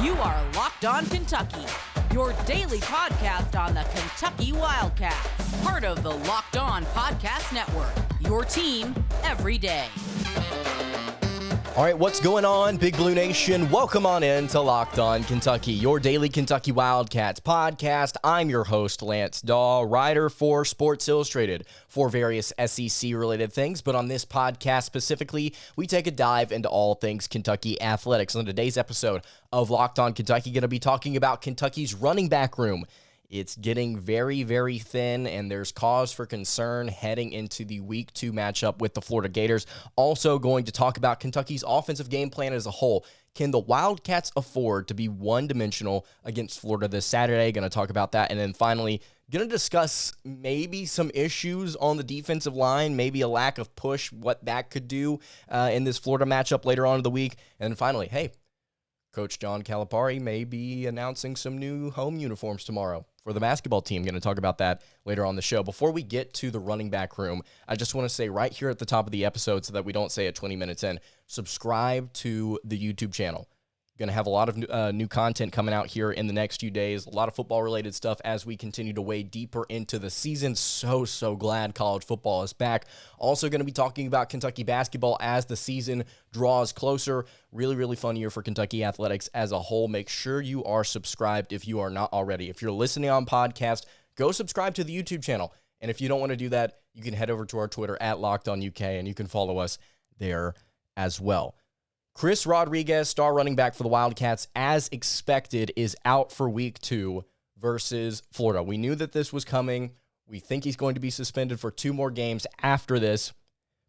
You are Locked On Kentucky, your daily podcast on the Kentucky Wildcats. Part of the Locked On Podcast Network, your team every day. All right, what's going on, Big Blue Nation? Welcome on in to Locked On Kentucky, your daily Kentucky Wildcats podcast. I'm your host, Lance Dawe, writer for Sports Illustrated for various SEC-related things. But on this podcast specifically, we take a dive into all things Kentucky athletics. On today's episode of Locked On Kentucky, going to be talking about Kentucky's running back room. It's getting very, very thin, and there's cause for concern heading into the Week 2 matchup with the Florida Gators. Also going to talk about Kentucky's offensive game plan as a whole. Can the Wildcats afford to be one-dimensional against Florida this Saturday? Going to talk about that. And then finally, going to discuss maybe some issues on the defensive line, maybe a lack of push, what that could do in this Florida matchup later on in the week. And then finally, hey, Coach John Calipari may be announcing some new home uniforms tomorrow for the basketball team. Going to talk about that later on the show. Before we get to the running back room, I just want to say right here at the top of the episode, so that we don't say it 20 minutes in, subscribe to the YouTube channel. Going to have a lot of new content coming out here in the next few days, a lot of football-related stuff as we continue to wade deeper into the season. So glad college football is back. Also going to be talking about Kentucky basketball as the season draws closer. Really fun year for Kentucky athletics as a whole. Make sure you are subscribed if you are not already. If you're listening on podcast, go subscribe to the YouTube channel. And if you don't want to do that, you can head over to our Twitter at LockedOnUK, and you can follow us there as well. Chris Rodriguez, star running back for the Wildcats, as expected, is out for Week 2 versus Florida. We knew that this was coming. We think he's going to be suspended for 2 more games after this,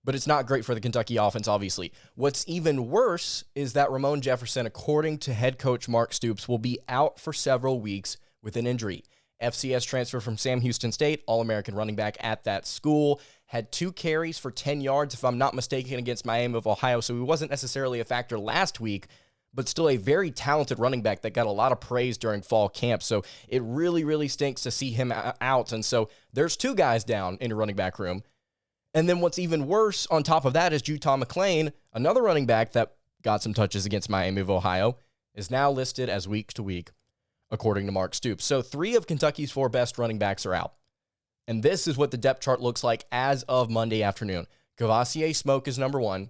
but it's not great for the Kentucky offense, obviously. What's even worse is that Ramon Jefferson, according to head coach Mark Stoops, will be out for several weeks with an injury. FCS transfer from Sam Houston State, All-American running back at that school, had 2 carries for 10 yards, if I'm not mistaken, against Miami of Ohio, so he wasn't necessarily a factor last week, but still a very talented running back that got a lot of praise during fall camp, so it really stinks to see him out, and so there's 2 guys down in your running back room. And then what's even worse on top of that is JuTahn McClain, another running back that got some touches against Miami of Ohio, is now listed as week to week, according to Mark Stoops. So 3 of Kentucky's 4 best running backs are out. And this is what the depth chart looks like as of Monday afternoon. Kavosiey Smoke is number 1.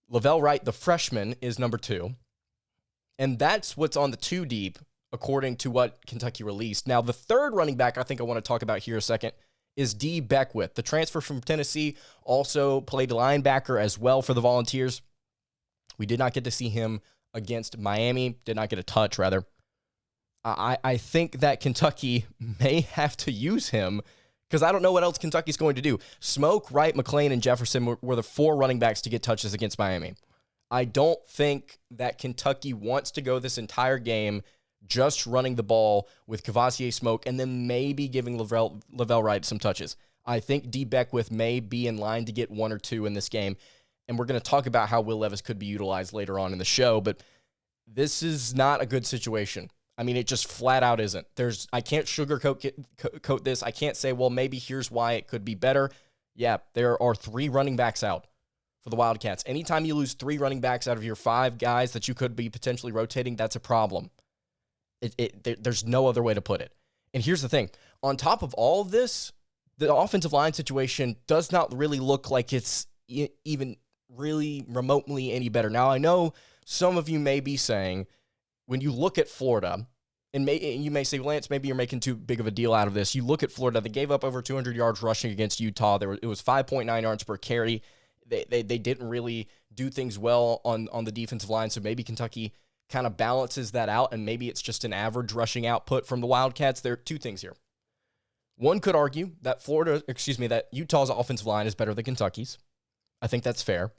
Lavelle Wright, the freshman, is number 2. And that's what's on the 2 deep, according to what Kentucky released. Now, the 3rd running back I think I want to talk about here a second is Dawe Beckwith. The transfer from Tennessee also played linebacker as well for the Volunteers. We did not get to see him against Miami. Did not get a touch, rather. I think that Kentucky may have to use him because I don't know what else Kentucky's going to do. Smoke, Wright, McClain, and Jefferson were the 4 running backs to get touches against Miami. I don't think that Kentucky wants to go this entire game just running the ball with Kavosiey Smoke and then maybe giving Lavelle Wright some touches. I think Dawe Beckwith may be in line to get 1 or 2 in this game, and we're going to talk about how Will Levis could be utilized later on in the show, but this is not a good situation. I mean, it just flat out isn't. I can't sugarcoat this. I can't say, well, maybe here's why it could be better. Yeah, there are 3 running backs out for the Wildcats. Anytime you lose 3 running backs out of your 5 guys that you could be potentially rotating, that's a problem. There's no other way to put it. And here's the thing. On top of all of this, the offensive line situation does not really look like it's even really remotely any better. Now, I know some of you may be saying, when you look at Florida, and you may say, Lance, maybe you're making too big of a deal out of this. You look at Florida, they gave up over 200 yards rushing against Utah. It was 5.9 yards per carry. They didn't really do things well on the defensive line, so maybe Kentucky kind of balances that out, and maybe it's just an average rushing output from the Wildcats. There are 2 things here. One could argue that that Utah's offensive line is better than Kentucky's. I think that's fair.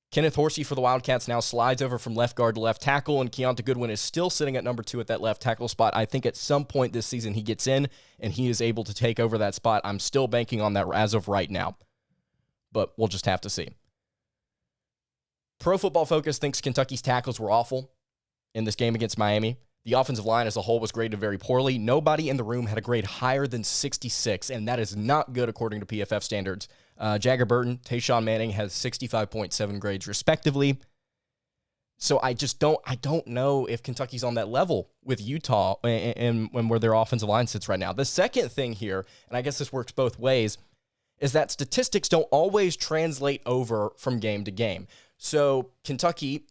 Kenneth Horsey for the Wildcats now slides over from left guard to left tackle, and Keonta Goodwin is still sitting at number 2 at that left tackle spot. I think at some point this season he gets in, and he is able to take over that spot. I'm still banking on that as of right now, but we'll just have to see. Pro Football Focus thinks Kentucky's tackles were awful in this game against Miami. The offensive line as a whole was graded very poorly. Nobody in the room had a grade higher than 66, and that is not good according to PFF standards. Jagger Burton, Tayshawn Manning has 65.7 grades respectively. So I don't know if Kentucky's on that level with Utah and where their offensive line sits right now. The second thing here, and I guess this works both ways, is that statistics don't always translate over from game to game. So Kentucky,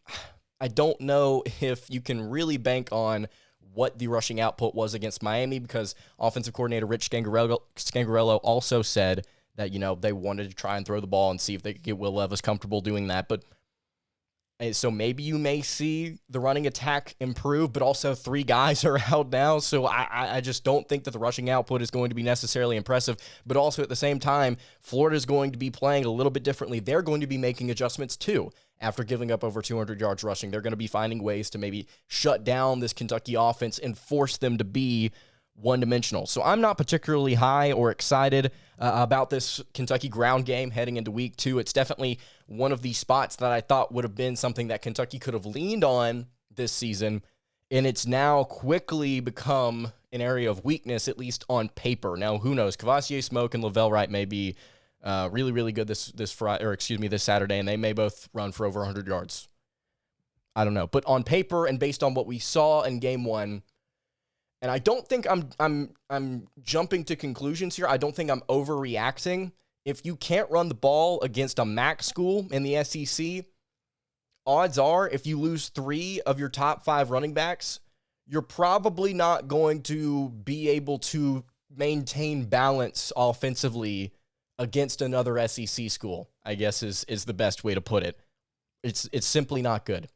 I don't know if you can really bank on what the rushing output was against Miami, because offensive coordinator Rich Scangarello also said that, they wanted to try and throw the ball and see if they could get Will Levis comfortable doing that. But so maybe you may see the running attack improve, but also 3 guys are out now. So I just don't think that the rushing output is going to be necessarily impressive. But also at the same time, Florida is going to be playing a little bit differently. They're going to be making adjustments too. After giving up over 200 yards rushing, they're going to be finding ways to maybe shut down this Kentucky offense and force them to be one-dimensional. So I'm not particularly high or excited about this Kentucky ground game heading into week 2. It's definitely one of the spots that I thought would have been something that Kentucky could have leaned on this season, and it's now quickly become an area of weakness, at least on paper. Now, who knows? Kavosiey Smoke and Lavelle Wright may be really, really good this Saturday, and they may both run for over 100 yards. I don't know. But on paper and based on what we saw in game 1, and I don't think I'm jumping to conclusions here. I don't think I'm overreacting. If you can't run the ball against a MAC school in the SEC, odds are if you lose 3 of your top 5 running backs, you're probably not going to be able to maintain balance offensively against another SEC school, I guess is the best way to put it. It's simply not good.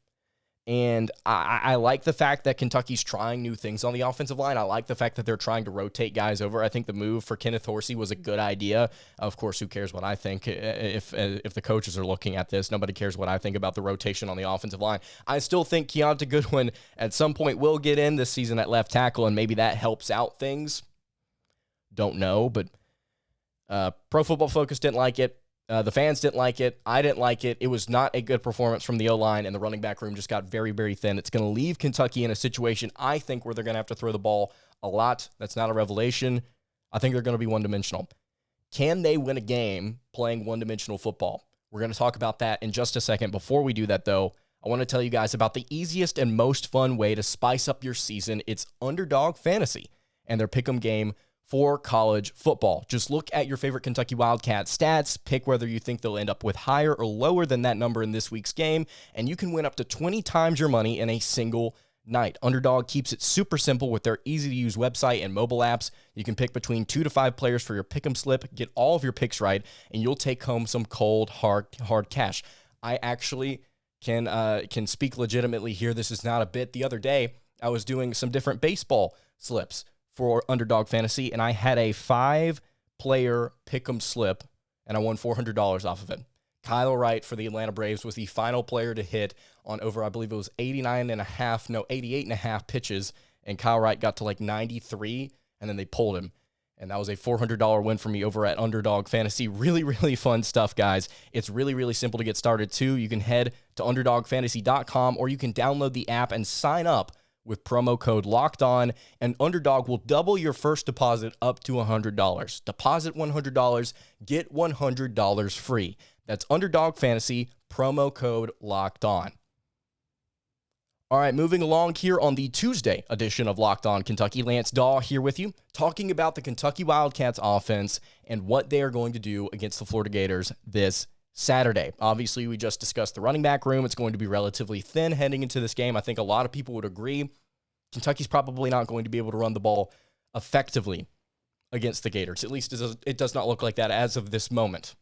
And I like the fact that Kentucky's trying new things on the offensive line. I like the fact that they're trying to rotate guys over. I think the move for Kenneth Horsey was a good idea. Of course, who cares what I think if the coaches are looking at this? Nobody cares what I think about the rotation on the offensive line. I still think Keonta Goodwin at some point will get in this season at left tackle, and maybe that helps out things. Don't know, but Pro Football Focus didn't like it. The fans didn't like it. I didn't like it. It was not a good performance from the O-line, and the running back room just got very, very thin. It's going to leave Kentucky in a situation, I think, where they're going to have to throw the ball a lot. That's not a revelation. I think they're going to be one-dimensional. Can they win a game playing one-dimensional football? We're going to talk about that in just a second. Before we do that, though, I want to tell you guys about the easiest and most fun way to spice up your season. It's Underdog Fantasy and their pick'em game for college football. Just look at your favorite Kentucky Wildcats stats, pick whether you think they'll end up with higher or lower than that number in this week's game, and you can win up to 20 times your money in a single night. Underdog keeps it super simple with their easy-to-use website and mobile apps. You can pick between 2 to 5 players for your pick'em slip, get all of your picks right, and you'll take home some cold, hard cash. I actually can speak legitimately here. This is not a bit. The other day, I was doing some different baseball slips for Underdog Fantasy, and I had a 5-player pick'em slip, and I won $400 off of it. Kyle Wright for the Atlanta Braves was the final player to hit on over, I believe it was 88 and a half pitches, and Kyle Wright got to like 93, and then they pulled him. And that was a $400 win for me over at Underdog Fantasy. Really, really fun stuff, guys. It's really, really simple to get started, too. You can head to UnderdogFantasy.com, or you can download the app and sign up with promo code LOCKEDON, and Underdog will double your first deposit up to $100. Deposit $100, get $100 free. That's Underdog Fantasy, promo code LOCKEDON. All right, moving along here on the Tuesday edition of Locked On Kentucky, Lance Dawe here with you, talking about the Kentucky Wildcats offense and what they are going to do against the Florida Gators this Saturday. Obviously, we just discussed the running back room. It's going to be relatively thin heading into this game. I think a lot of people would agree. Kentucky's probably not going to be able to run the ball effectively against the Gators. At least it does not look like that as of this moment.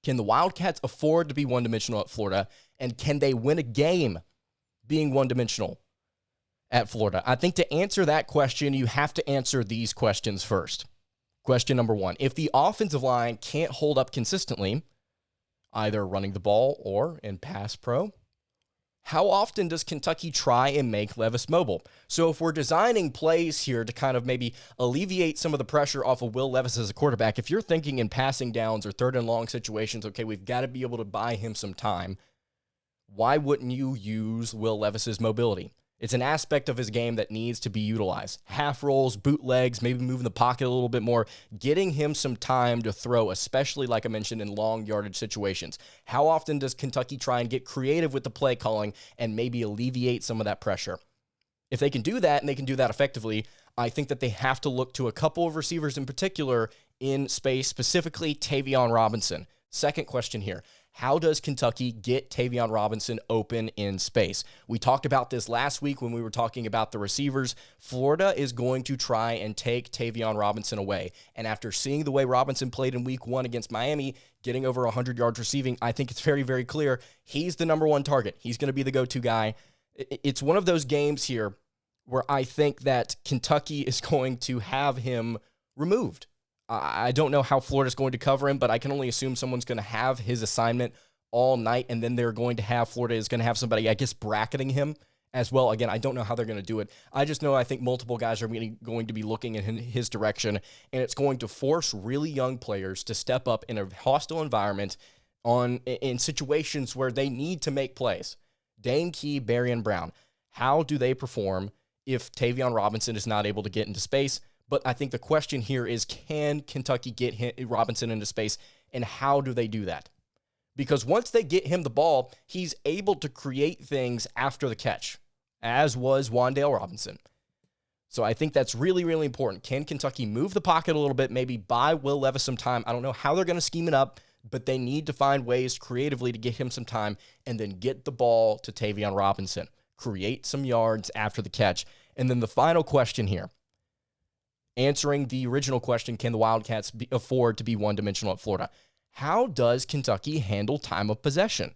Can the Wildcats afford to be one-dimensional at Florida? And can they win a game being one-dimensional at Florida? I think to answer that question, you have to answer these questions first. Question number 1. If the offensive line can't hold up consistently, either running the ball or in pass pro, how often does Kentucky try and make Levis mobile? So if we're designing plays here to kind of maybe alleviate some of the pressure off of Will Levis as a quarterback, if you're thinking in passing downs or third and long situations, okay, we've got to be able to buy him some time, why wouldn't you use Will Levis's mobility? It's an aspect of his game that needs to be utilized. Half rolls, bootlegs, maybe moving the pocket a little bit more, getting him some time to throw, especially like I mentioned in long yardage situations. How often does Kentucky try and get creative with the play calling and maybe alleviate some of that pressure? If they can do that and they can do that effectively, I think that they have to look to a couple of receivers in particular in space, specifically Tavion Robinson. Second question here. How does Kentucky get Tavion Robinson open in space? We talked about this last week when we were talking about the receivers. Florida is going to try and take Tavion Robinson away. And after seeing the way Robinson played in week 1 against Miami, getting over 100 yards receiving, I think it's very, very clear he's the number one target. He's going to be the go-to guy. It's one of those games here where I think that Kentucky is going to have him removed. I don't know how Florida's going to cover him, but I can only assume someone's going to have his assignment all night, and then Florida is going to have somebody, I guess, bracketing him as well. Again, I don't know how they're going to do it. I just know I think multiple guys are going to be looking in his direction, and it's going to force really young players to step up in a hostile environment in situations where they need to make plays. Dane Key, Barry, and Brown, how do they perform if Tavion Robinson is not able to get into space? But I think the question here is, can Kentucky get Robinson into space, and how do they do that? Because once they get him the ball, he's able to create things after the catch, as was Wan'Dale Robinson. So I think that's really, really important. Can Kentucky move the pocket a little bit, maybe buy Will Levis some time? I don't know how they're going to scheme it up, but they need to find ways creatively to get him some time and then get the ball to Tavion Robinson, create some yards after the catch. And then the final question here, answering the original question, can the Wildcats afford to be one-dimensional at Florida? How does Kentucky handle time of possession?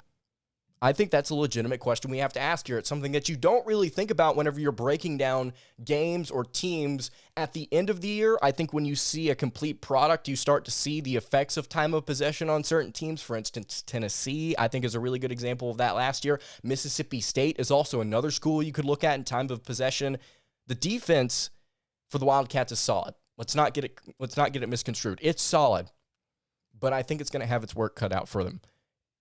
I think that's a legitimate question we have to ask here. It's something that you don't really think about whenever you're breaking down games or teams at the end of the year. I think when you see a complete product, you start to see the effects of time of possession on certain teams. For instance, Tennessee, I think, is a really good example of that last year. Mississippi State is also another school you could look at in time of possession. The defense for the Wildcats is solid. Let's not get it misconstrued. It's solid, but I think it's going to have its work cut out for them.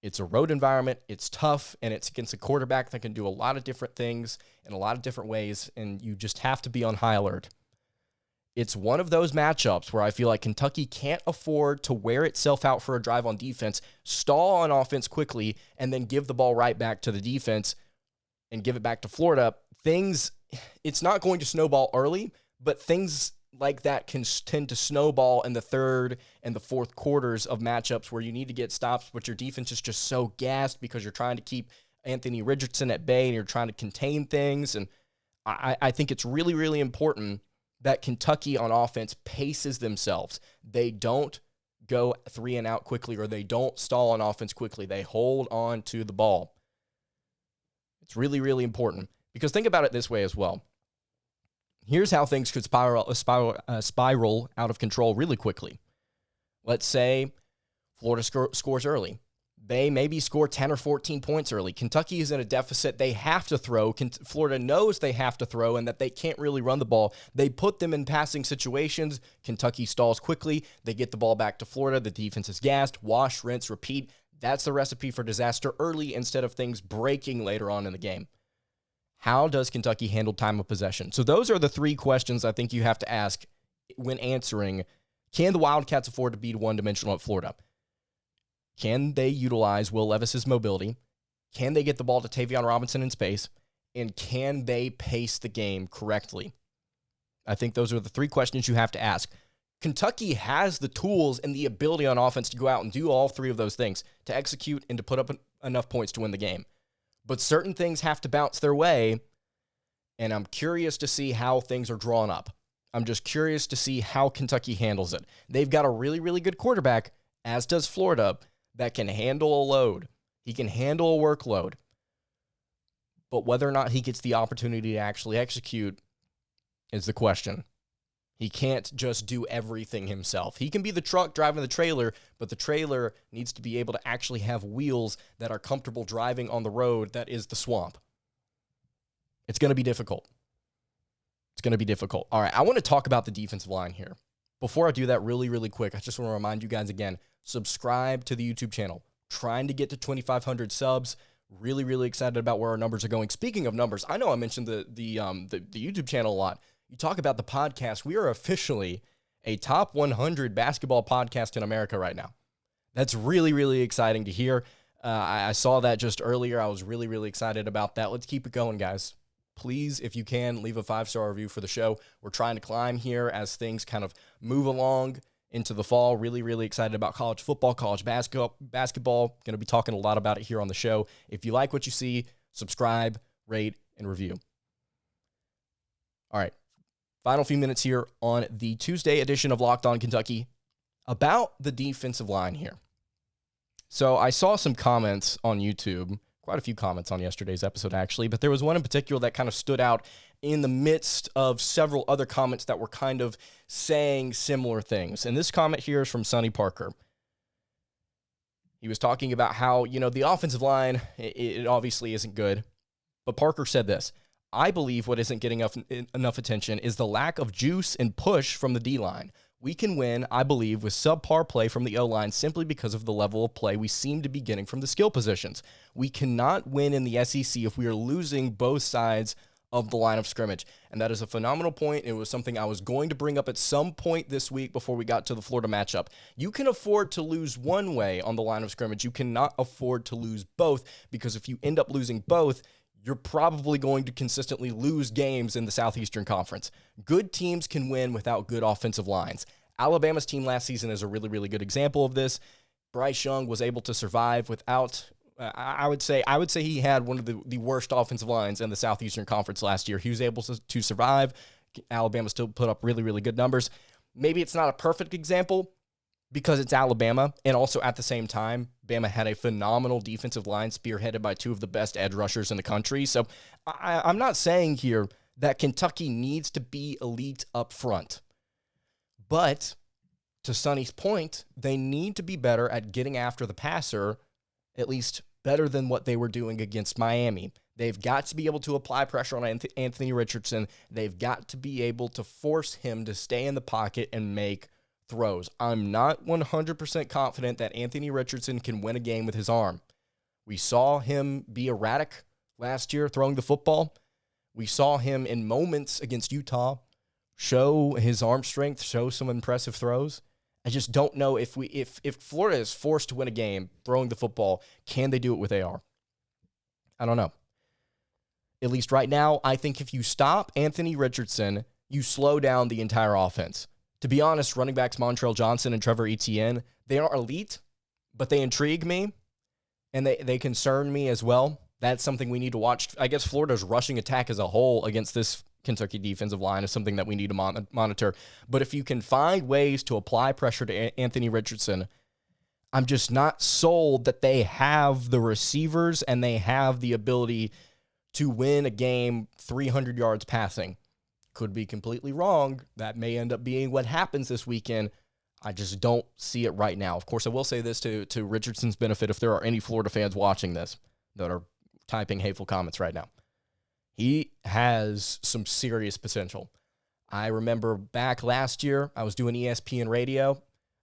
It's a road environment, it's tough, and it's against a quarterback that can do a lot of different things in a lot of different ways, and you just have to be on high alert. It's one of those matchups where I feel like Kentucky can't afford to wear itself out for a drive on defense, stall on offense quickly, and then give the ball right back to the defense and give it back to Florida. It's not going to snowball early, but things like that can tend to snowball in the third and the fourth quarters of matchups where you need to get stops, but your defense is just so gassed because you're trying to keep Anthony Richardson at bay and you're trying to contain things. And I think it's really, really important that Kentucky on offense paces themselves. They don't go 3 and out quickly, or they don't stall on offense quickly. They hold on to the ball. It's really, really important, because think about it this way as well. Here's how things could spiral out of control really quickly. Let's say Florida scores early. They maybe score 10 or 14 points early. Kentucky is in a deficit. They have to throw. Florida knows they have to throw and that they can't really run the ball. They put them in passing situations. Kentucky stalls quickly. They get the ball back to Florida. The defense is gassed. Wash, rinse, repeat. That's the recipe for disaster early instead of things breaking later on in the game. How does Kentucky handle time of possession? So those are the 3 questions I think you have to ask when answering, can the Wildcats afford to be one-dimensional at Florida? Can they utilize Will Levis's mobility? Can they get the ball to Tavion Robinson in space? And can they pace the game correctly? I think those are the 3 questions you have to ask. Kentucky has the tools and the ability on offense to go out and do all 3 of those things, to execute and to put up enough points to win the game. But certain things have to bounce their way, and I'm curious to see how things are drawn up. I'm just curious to see how Kentucky handles it. They've got a really, really good quarterback, as does Florida, that can handle a load. He can handle a workload. But whether or not he gets the opportunity to actually execute is the question. He can't just do everything himself. He can be the truck driving the trailer, but the trailer needs to be able to actually have wheels that are comfortable driving on the road that is the swamp. It's going to be difficult. It's going to be difficult. All right, I want to talk about the defensive line here. Before I do that really, really quick, I just want to remind you guys again, subscribe to the YouTube channel. Trying to get to 2,500 subs. Really, really excited about where our numbers are going. Speaking of numbers, I know I mentioned the YouTube channel a lot. You talk about the podcast. We are officially a top 100 basketball podcast in America right now. That's really, really exciting to hear. I saw that just earlier. I was really, really excited about that. Let's keep it going, guys. Please, if you can, leave a 5-star review for the show. We're trying to climb here as things kind of move along into the fall. Really, really excited about college football, college basketball. Going to be talking a lot about it here on the show. If you like what you see, subscribe, rate, and review. All right. Final few minutes here on the Tuesday edition of Locked On Kentucky about the defensive line here. So I saw some comments on YouTube, quite a few comments on yesterday's episode actually, but there was one in particular that kind of stood out in the midst of several other comments that were kind of saying similar things. And this comment here is from Sonny Parker. He was talking about how, the offensive line, it obviously isn't good. But Parker said this: I believe what isn't getting enough attention is the lack of juice and push from the D-line. We can win, I believe, with subpar play from the O-line simply because of the level of play we seem to be getting from the skill positions. We cannot win in the SEC if we are losing both sides of the line of scrimmage. And that is a phenomenal point. It was something I was going to bring up at some point this week before we got to the Florida matchup. You can afford to lose one way on the line of scrimmage. You cannot afford to lose both, because if you end up losing both, you're probably going to consistently lose games in the Southeastern Conference. Good teams can win without good offensive lines. Alabama's team last season is a really, really good example of this. Bryce Young was able to survive without, I would say he had one of the worst offensive lines in the Southeastern Conference last year. He was able to survive. Alabama still put up really, really good numbers. Maybe it's not a perfect example because it's Alabama, and also at the same time, Bama had a phenomenal defensive line spearheaded by two of the best edge rushers in the country. So I'm not saying here that Kentucky needs to be elite up front. But to Sonny's point, they need to be better at getting after the passer, at least better than what they were doing against Miami. They've got to be able to apply pressure on Anthony Richardson. They've got to be able to force him to stay in the pocket and make throws. I'm not 100% confident that Anthony Richardson can win a game with his arm. We saw him be erratic last year throwing the football. We saw him in moments against Utah show his arm strength, show some impressive throws. I just don't know if Florida is forced to win a game throwing the football, can they do it with AR? I don't know. At least right now, I think if you stop Anthony Richardson, you slow down the entire offense. To be honest, running backs Montrell Johnson and Trevor Etienne, they aren't elite, but they intrigue me, and they concern me as well. That's something we need to watch. I guess Florida's rushing attack as a whole against this Kentucky defensive line is something that we need to monitor. But if you can find ways to apply pressure to Anthony Richardson, I'm just not sold that they have the receivers and they have the ability to win a game 300 yards passing. Could be completely wrong. That may end up being what happens this weekend. I just don't see it right now. Of course, I will say this to Richardson's benefit, if there are any Florida fans watching this that are typing hateful comments right now. He has some serious potential. I remember back last year, I was doing ESPN radio,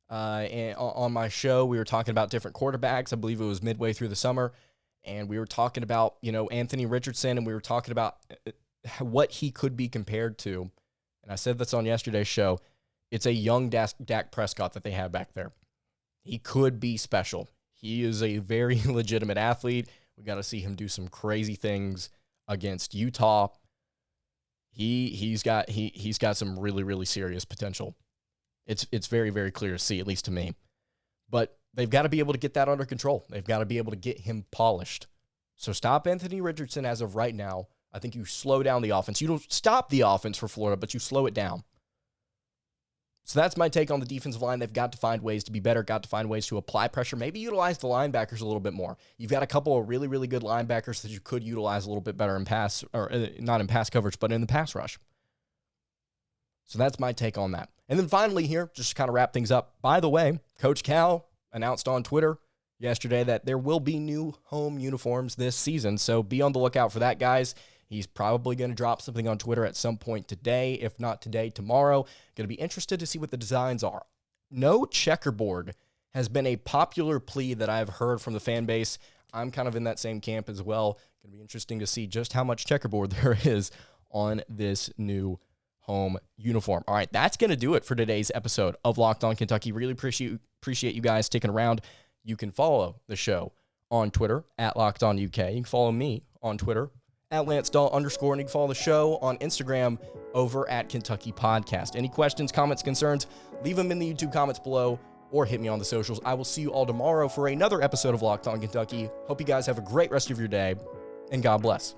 and on my show, we were talking about different quarterbacks. I believe it was midway through the summer, and we were talking about, Anthony Richardson, and we were talking about what he could be compared to. And I said this on yesterday's show. It's a young Dak Prescott that they have back there. He could be special. He is a very legitimate athlete. We got to see him do some crazy things against Utah. He's got some really, really serious potential. It's very, very clear to see, at least to me. But they've got to be able to get that under control. They've got to be able to get him polished. So stop Anthony Richardson as of right now. I think you slow down the offense. You don't stop the offense for Florida, but you slow it down. So that's my take on the defensive line. They've got to find ways to be better, got to find ways to apply pressure, maybe utilize the linebackers a little bit more. You've got a couple of really, really good linebackers that you could utilize a little bit better in pass, or not in pass coverage, but in the pass rush. So that's my take on that. And then finally here, just to kind of wrap things up, by the way, Coach Cal announced on Twitter yesterday that there will be new home uniforms this season, so be on the lookout for that, guys. He's probably going to drop something on Twitter at some point today, if not today, tomorrow. Going to be interested to see what the designs are. No checkerboard has been a popular plea that I've heard from the fan base. I'm kind of in that same camp as well. Going to be interesting to see just how much checkerboard there is on this new home uniform. All right, that's going to do it for today's episode of Locked On Kentucky. Really appreciate you guys sticking around. You can follow the show on Twitter at Locked On UK. You can follow me on Twitter at LanceDawe_, and you can follow the show on Instagram over at Kentucky Podcast. Any questions, comments, concerns, leave them in the YouTube comments below or hit me on the socials. I will see you all tomorrow for another episode of Locked On Kentucky. Hope you guys have a great rest of your day, and God bless.